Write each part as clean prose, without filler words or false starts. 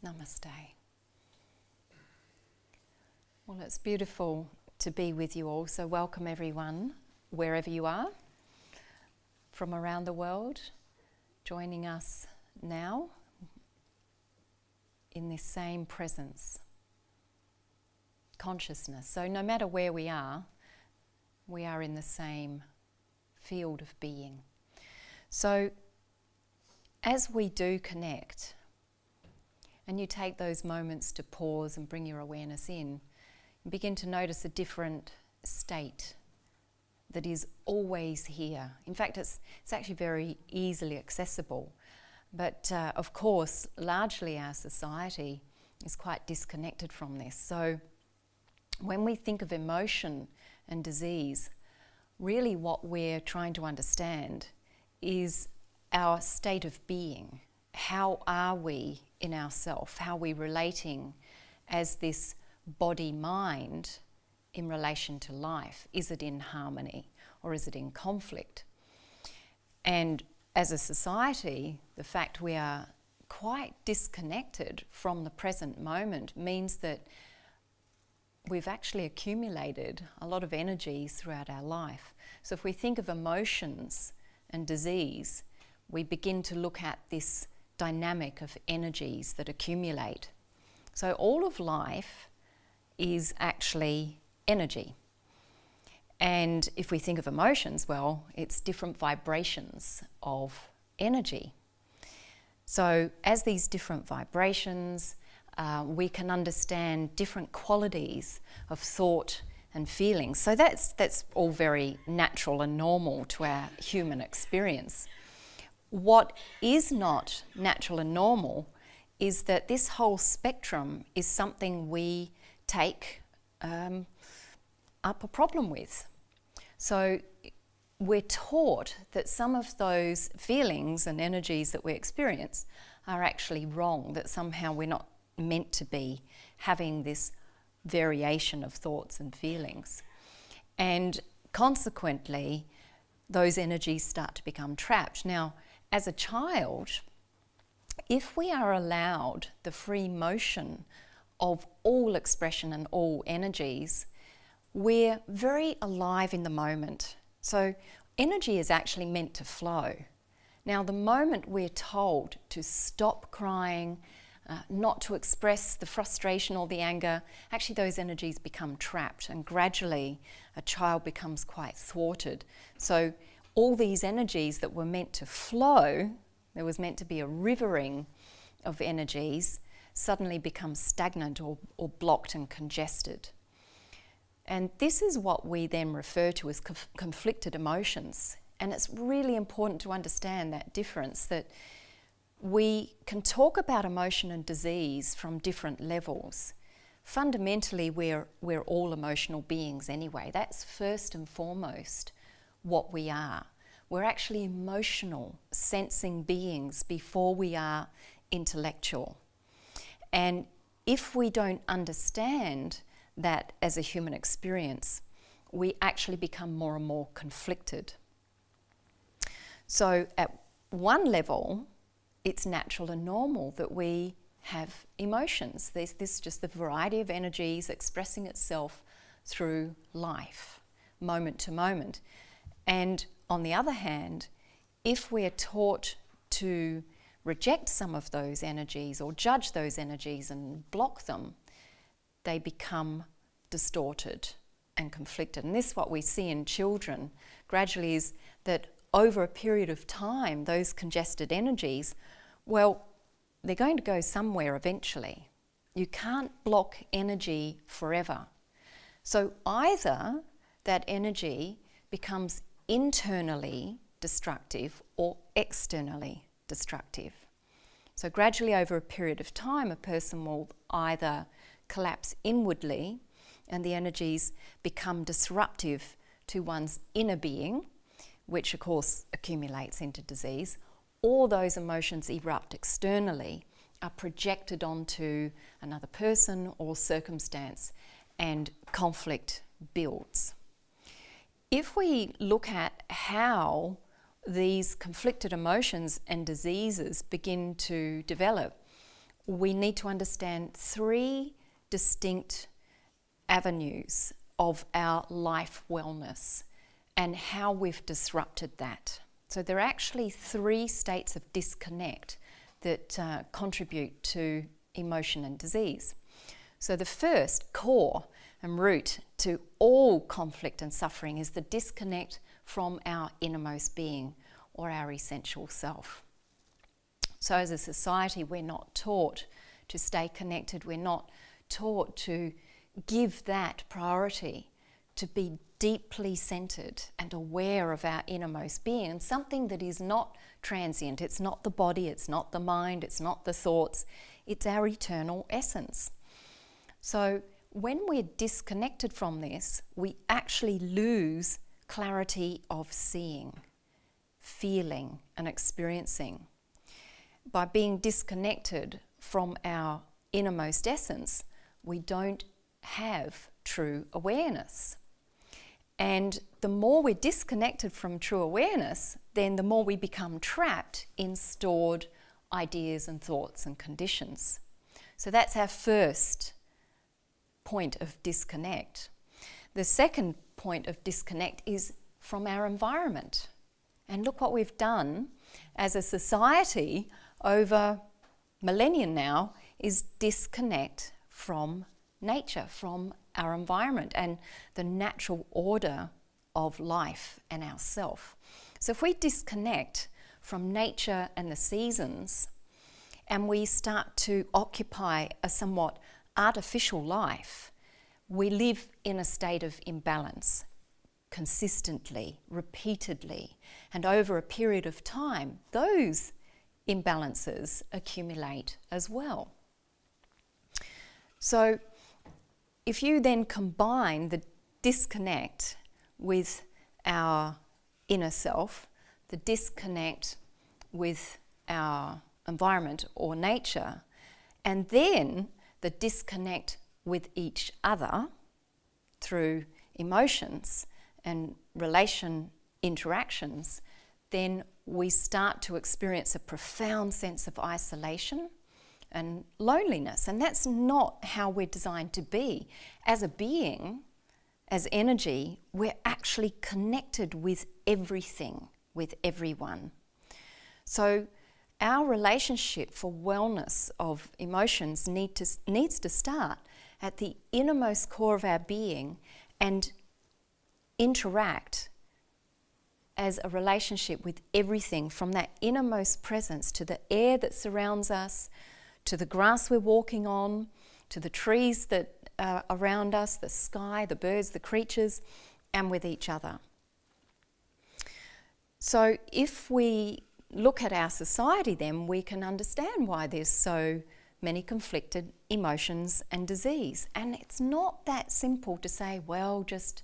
Namaste. Well, it's beautiful to be with you all, so welcome everyone, wherever you are, from around the world, joining us now in this same presence, consciousness. So no matter where we are in the same field of being. So as we do connect, and you take those moments to pause and bring your awareness in, and begin to notice a different state that is always here. In fact, it's actually very easily accessible. But of course, largely our society is quite disconnected from this. So when we think of emotion and disease, really what we're trying to understand is our state of being. How are we in ourself? How are we relating as this body-mind in relation to life? Is it in harmony or is it in conflict? And as a society, the fact we are quite disconnected from the present moment means that we've actually accumulated a lot of energies throughout our life. So if we think of emotions and disease, we begin to look at this dynamic of energies that accumulate. So all of life is actually energy. And if we think of emotions, well, it's different vibrations of energy. So as these different vibrations, we can understand different qualities of thought and feelings. So that's all very natural and normal to our human experience. What is not natural and normal is that this whole spectrum is something we take up a problem with. So we're taught that some of those feelings and energies that we experience are actually wrong, that somehow we're not meant to be having this variation of thoughts and feelings. And consequently, those energies start to become trapped. Now, as a child, if we are allowed the free motion of all expression and all energies, we're very alive in the moment. So energy is actually meant to flow. Now, the moment we're told to stop crying, not to express the frustration or the anger, actually those energies become trapped, and gradually a child becomes quite thwarted. So all these energies that were meant to flow, there was meant to be a rivering of energies, suddenly become stagnant or blocked and congested. And this is what we then refer to as conflicted emotions. And it's really important to understand that difference, that we can talk about emotion and disease from different levels. Fundamentally, we're all emotional beings anyway. That's first and foremost what we are. We're actually emotional, sensing beings before we are intellectual. And if we don't understand that as a human experience, we actually become more and more conflicted. So at one level, it's natural and normal that we have emotions. There's just the variety of energies expressing itself through life, moment to moment. And on the other hand, if we're taught to reject some of those energies or judge those energies and block them, they become distorted and conflicted. And this is what we see in children gradually, is that over a period of time, those congested energies, well, they're going to go somewhere eventually. You can't block energy forever. So either that energy becomes internally destructive or externally destructive. So gradually over a period of time, a person will either collapse inwardly and the energies become disruptive to one's inner being, which of course accumulates into disease, or those emotions erupt externally, are projected onto another person or circumstance, and conflict builds. If we look at how these conflicted emotions and diseases begin to develop, we need to understand 3 distinct avenues of our life wellness and how we've disrupted that. So there are actually 3 states of disconnect that contribute to emotion and disease. So the first, core and root to all conflict and suffering, is the disconnect from our innermost being or our essential self. So as a society, we're not taught to stay connected. We're not taught to give that priority, to be deeply centered and aware of our innermost being, and something that is not transient. It's not the body, it's not the mind, it's not the thoughts, it's our eternal essence. So when we're disconnected from this, we actually lose clarity of seeing, feeling and experiencing. By being disconnected from our innermost essence, we don't have true awareness. And the more we're disconnected from true awareness, then the more we become trapped in stored ideas and thoughts and conditions. So that's our first point of disconnect. The second point of disconnect is from our environment. And look what we've done as a society over millennia now, is disconnect from nature, from our environment and the natural order of life and ourself. So if we disconnect from nature and the seasons, and we start to occupy a somewhat artificial life, we live in a state of imbalance consistently, repeatedly, and over a period of time, those imbalances accumulate as well. So if you then combine the disconnect with our inner self, the disconnect with our environment or nature, and then the disconnect with each other through emotions and relation interactions, then we start to experience a profound sense of isolation and loneliness. And that's not how we're designed to be. As a being, as energy, we're actually connected with everything, with everyone. So our relationship for wellness of emotions needs to start at the innermost core of our being and interact as a relationship with everything, from that innermost presence to the air that surrounds us, to the grass we're walking on, to the trees that are around us, the sky, the birds, the creatures, and with each other. So if we look at our society, then we can understand why there's so many conflicted emotions and disease. And it's not that simple to say, well, just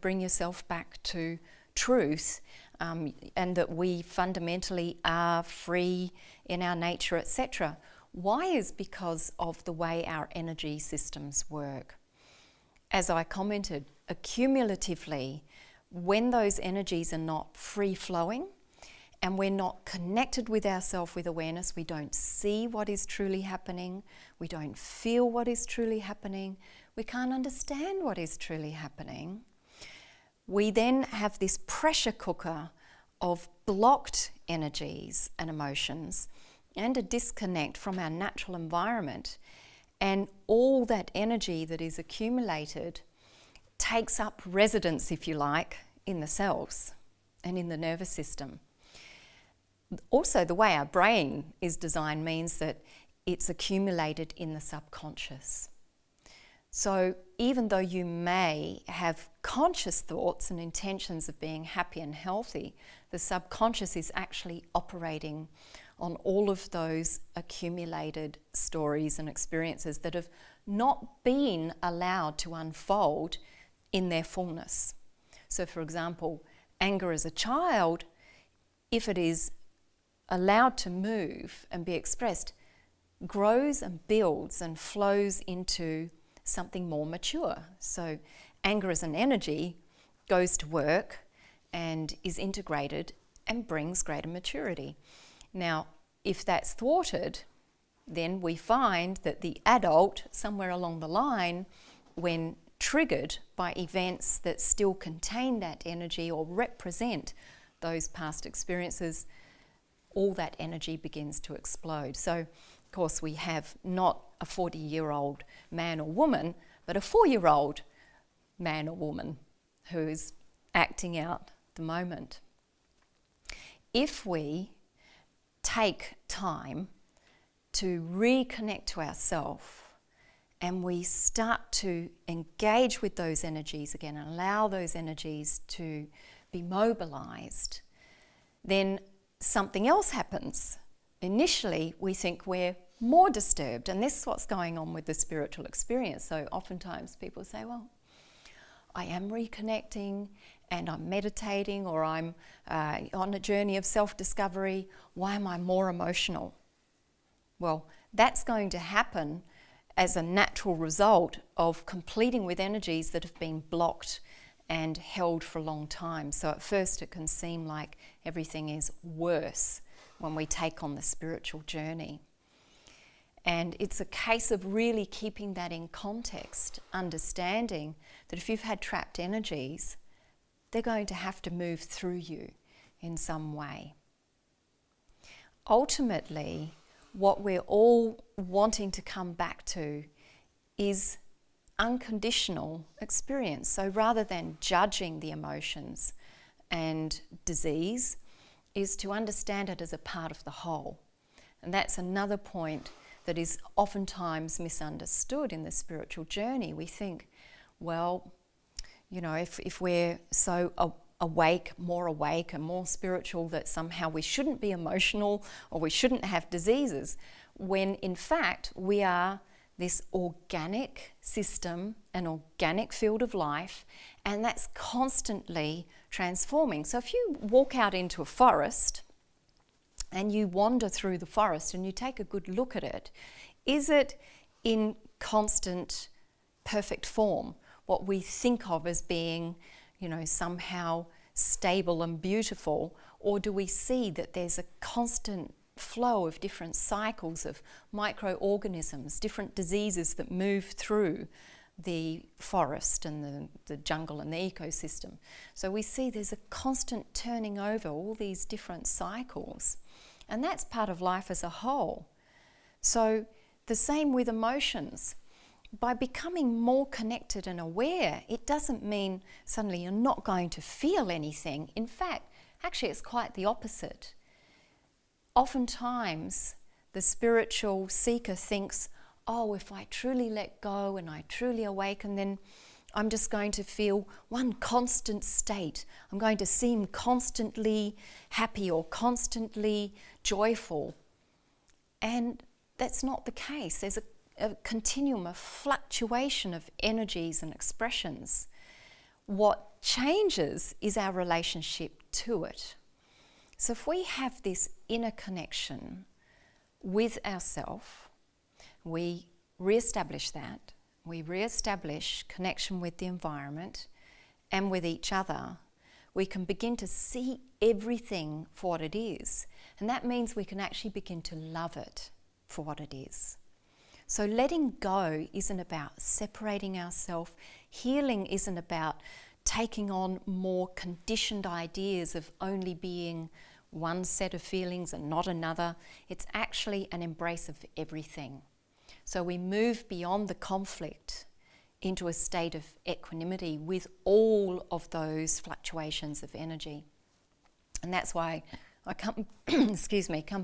bring yourself back to truth, and that we fundamentally are free in our nature, etc. Why is because of the way our energy systems work. As I commented, accumulatively, when those energies are not free-flowing and we're not connected with ourselves with awareness, we don't see what is truly happening, we don't feel what is truly happening, we can't understand what is truly happening. We then have this pressure cooker of blocked energies and emotions and a disconnect from our natural environment, and all that energy that is accumulated takes up residence, if you like, in the cells and in the nervous system. Also, the way our brain is designed means that it's accumulated in the subconscious. So even though you may have conscious thoughts and intentions of being happy and healthy, the subconscious is actually operating on all of those accumulated stories and experiences that have not been allowed to unfold in their fullness. So for example, anger as a child, if it is allowed to move and be expressed, grows and builds and flows into something more mature. So anger as an energy goes to work and is integrated and brings greater maturity. Now, if that's thwarted, then we find that the adult, somewhere along the line, when triggered by events that still contain that energy or represent those past experiences, all that energy begins to explode. So, of course, we have not a 40-year-old man or woman, but a 4-year-old man or woman who's acting out the moment. If we take time to reconnect to ourselves and we start to engage with those energies again and allow those energies to be mobilized, then something else happens. Initially, we think we're more disturbed, and this is what's going on with the spiritual experience. So oftentimes people say, well, I am reconnecting and I'm meditating, or I'm on a journey of self-discovery. Why am I more emotional? Well, that's going to happen as a natural result of completing with energies that have been blocked and held for a long time. So at first it can seem like everything is worse when we take on the spiritual journey. And it's a case of really keeping that in context, understanding that if you've had trapped energies, they're going to have to move through you in some way. Ultimately, what we're all wanting to come back to is unconditional experience. So rather than judging the emotions and disease, is to understand it as a part of the whole. And that's another point that is oftentimes misunderstood in the spiritual journey. We think, well, you know, if we're so awake and more spiritual, that somehow we shouldn't be emotional or we shouldn't have diseases, when in fact we are this organic system, an organic field of life, and that's constantly transforming. So if you walk out into a forest and you wander through the forest and you take a good look at it, is it in constant perfect form? What we think of as being, you know, somehow stable and beautiful, or do we see that there's a constant flow of different cycles of microorganisms, different diseases that move through the forest and the jungle and the ecosystem? So we see there's a constant turning over, all these different cycles, and that's part of life as a whole. So the same with emotions. By becoming more connected and aware, it doesn't mean suddenly you're not going to feel anything. In fact, actually it's quite the opposite. Oftentimes, the spiritual seeker thinks, oh, if I truly let go and I truly awaken, then I'm just going to feel one constant state. I'm going to seem constantly happy or constantly joyful. And that's not the case. There's a continuum, a fluctuation of energies and expressions. What changes is our relationship to it. So if we have this inner connection with ourself, we re-establish that, we re-establish connection with the environment and with each other, we can begin to see everything for what it is. And that means we can actually begin to love it for what it is. So letting go isn't about separating ourselves. Healing isn't about taking on more conditioned ideas of only being one set of feelings and not another. It's actually an embrace of everything. So we move beyond the conflict into a state of equanimity with all of those fluctuations of energy. And that's why I come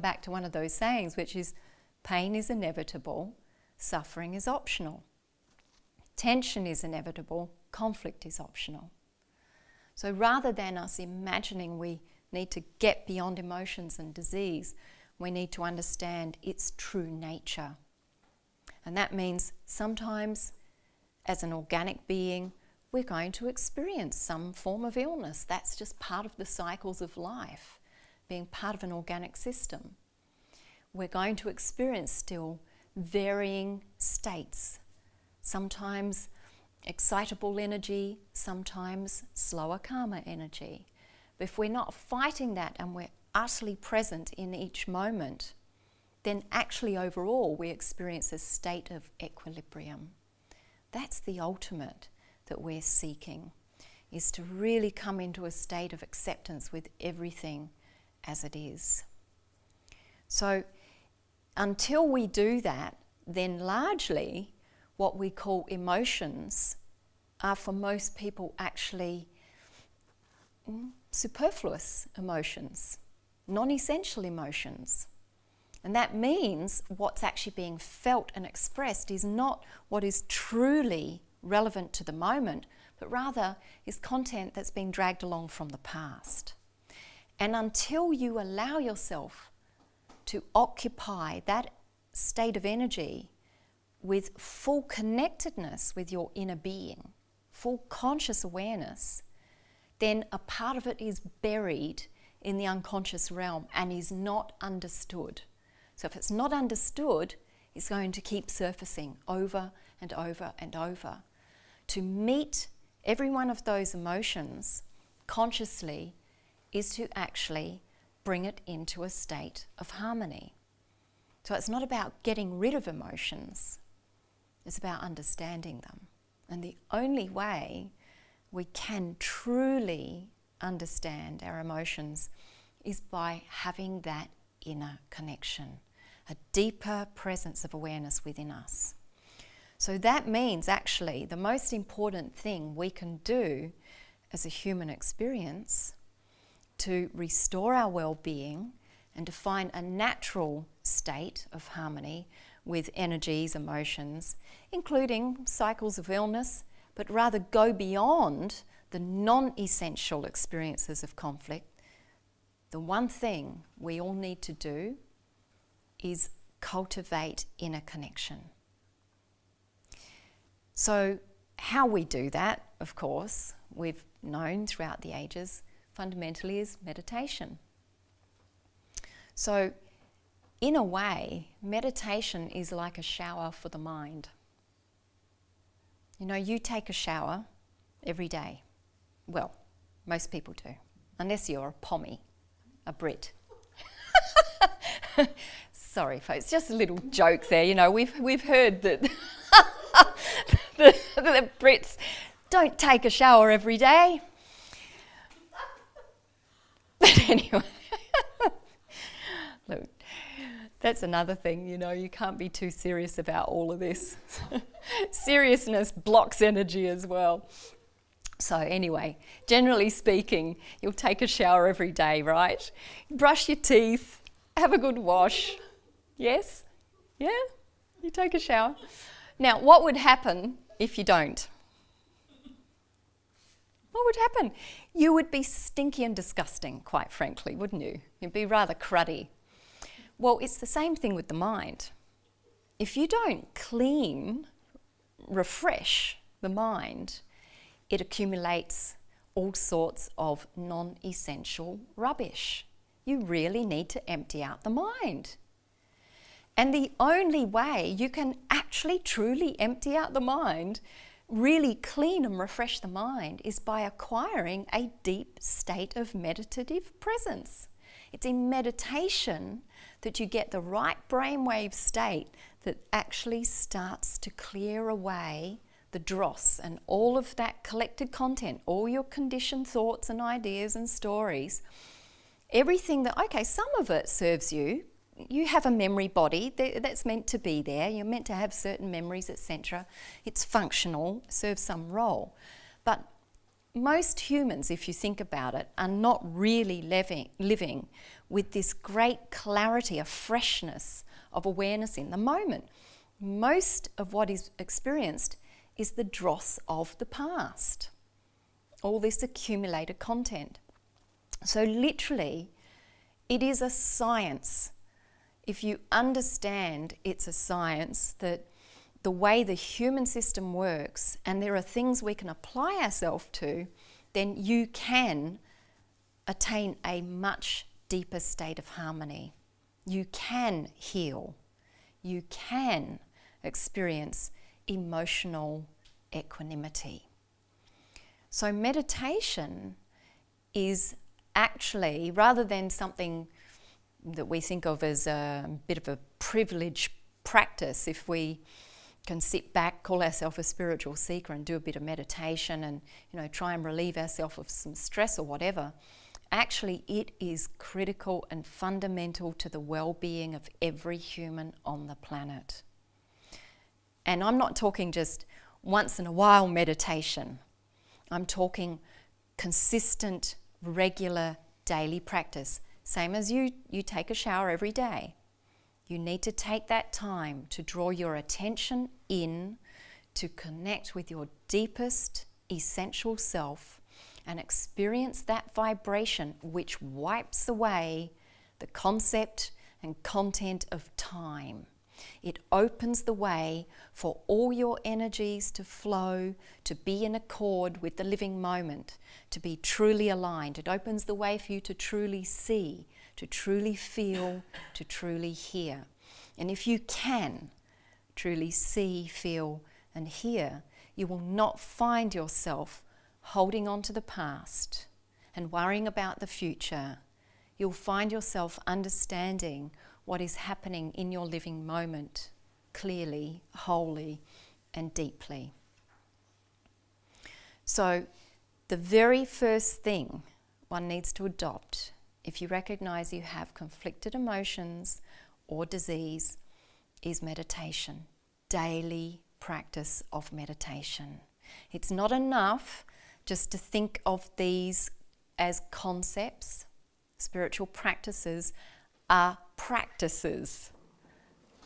back to one of those sayings, which is, pain is inevitable, suffering is optional. Tension is inevitable, conflict is optional. So rather than us imagining we need to get beyond emotions and disease, we need to understand its true nature. And that means sometimes, as an organic being, we're going to experience some form of illness. That's just part of the cycles of life, being part of an organic system. We're going to experience still varying states, sometimes excitable energy, sometimes slower, calmer energy. But if we're not fighting that and we're utterly present in each moment, then actually overall we experience a state of equilibrium. That's the ultimate that we're seeking, is to really come into a state of acceptance with everything as it is. So until we do that, then largely what we call emotions are for most people actually superfluous emotions, non-essential emotions. And that means what's actually being felt and expressed is not what is truly relevant to the moment, but rather is content that's being dragged along from the past. And until you allow yourself to occupy that state of energy with full connectedness with your inner being, full conscious awareness, then a part of it is buried in the unconscious realm and is not understood. So if it's not understood, it's going to keep surfacing over and over and over. To meet every one of those emotions consciously is to actually bring it into a state of harmony. So it's not about getting rid of emotions, it's about understanding them. And the only way we can truly understand our emotions is by having that inner connection, a deeper presence of awareness within us. So that means actually the most important thing we can do as a human experience to restore our well-being and to find a natural state of harmony with energies, emotions, including cycles of illness, but rather go beyond the non-essential experiences of conflict. The one thing we all need to do is cultivate inner connection. So how we do that, of course, we've known throughout the ages, fundamentally is meditation. So in a way, meditation is like a shower for the mind. You know, you take a shower every day. Well, most people do, unless you're a Pommy, a Brit. Sorry, folks, just a little joke there. You know, we've heard that the Brits don't take a shower every day. But anyway, look, that's another thing, you know, you can't be too serious about all of this. Seriousness blocks energy as well. So anyway, generally speaking, you'll take a shower every day, right? Brush your teeth, have a good wash. Yes? Yeah? You take a shower. Now, what would happen if you don't? What would happen? You would be stinky and disgusting, quite frankly, wouldn't you? You'd be rather cruddy. Well, it's the same thing with the mind. If you don't clean, refresh the mind, it accumulates all sorts of non-essential rubbish. You really need to empty out the mind. And the only way you can actually truly empty out the mind, really clean and refresh the mind, is by acquiring a deep state of meditative presence. It's in meditation that you get the right brainwave state that actually starts to clear away the dross and all of that collected content, all your conditioned thoughts and ideas and stories. Everything that, okay, some of it serves you. You have a memory body that's meant to be there. You're meant to have certain memories, etc. It's functional, serves some role. But most humans, if you think about it, are not really living with this great clarity, a freshness of awareness in the moment. Most of what is experienced is the dross of the past, all this accumulated content. So literally, it is a science. If you understand it's a science, that the way the human system works, and there are things we can apply ourselves to, then you can attain a much deeper state of harmony. You can heal. You can experience emotional equanimity. So meditation is actually, rather than something that we think of as a bit of a privileged practice if we can sit back, call ourselves a spiritual seeker and do a bit of meditation and, try and relieve ourselves of some stress or whatever. Actually, it is critical and fundamental to the well-being of every human on the planet. And I'm not talking just once in a while meditation. I'm talking consistent, regular, daily practice. Same as you take a shower every day. You need to take that time to draw your attention in, to connect with your deepest, essential self and experience that vibration which wipes away the concept and content of time. It opens the way for all your energies to flow, to be in accord with the living moment, to be truly aligned. It opens the way for you to truly see, to truly feel, to truly hear. And if you can truly see, feel, and hear, you will not find yourself holding on to the past and worrying about the future. You'll find yourself understanding what is happening in your living moment clearly, wholly, and deeply. So, the very first thing one needs to adopt if you recognize you have conflicted emotions or disease is meditation. Daily practice of meditation. It's not enough just to think of these as concepts. Spiritual practices are practices.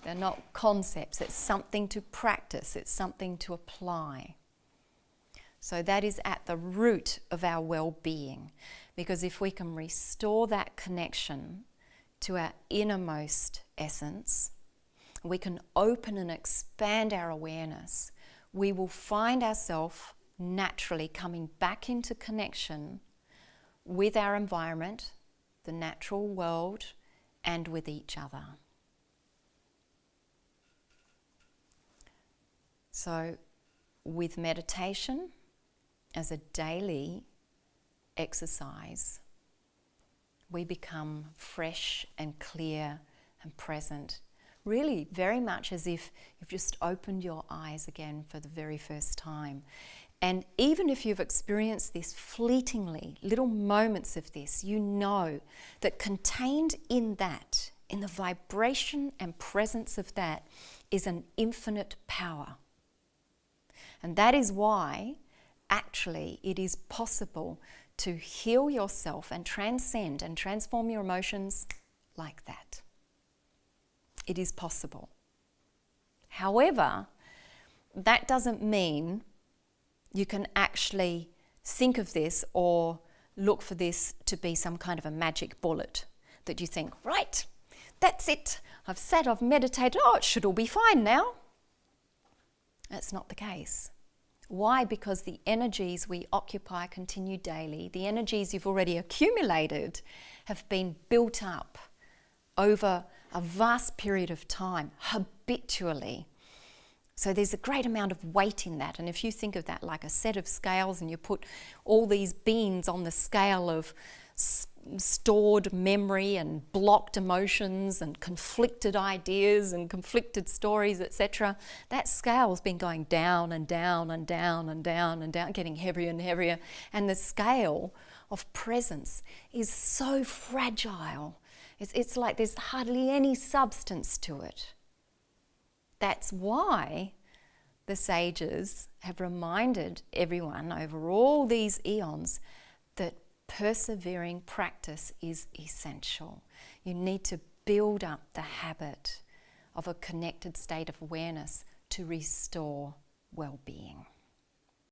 They're not concepts. It's something to practice. It's something to apply. So that is at the root of our well-being. Because if we can restore that connection to our innermost essence, we can open and expand our awareness, we will find ourselves naturally coming back into connection with our environment, the natural world, and with each other. So, with meditation as a daily exercise, we become fresh and clear and present, really very much as if you've just opened your eyes again for the very first time. And even if you've experienced this fleetingly, little moments of this, you know that contained in that, in the vibration and presence of that, is an infinite power. And that is why, actually, it is possible to heal yourself and transcend and transform your emotions like that. It is possible. However, that doesn't mean you can actually think of this or look for this to be some kind of a magic bullet that you think, right, that's it. I've meditated, it should all be fine now. That's not the case. Why? Because the energies we occupy continue daily. The energies you've already accumulated have been built up over a vast period of time, habitually. So there's a great amount of weight in that. And if you think of that like a set of scales and you put all these beans on the scale of stored memory and blocked emotions and conflicted ideas and conflicted stories, etc., that scale's been going down and down and down and down and down, getting heavier and heavier. And the scale of presence is so fragile. It's like there's hardly any substance to it. That's why the sages have reminded everyone over all these eons that persevering practice is essential. You need to build up the habit of a connected state of awareness to restore well-being.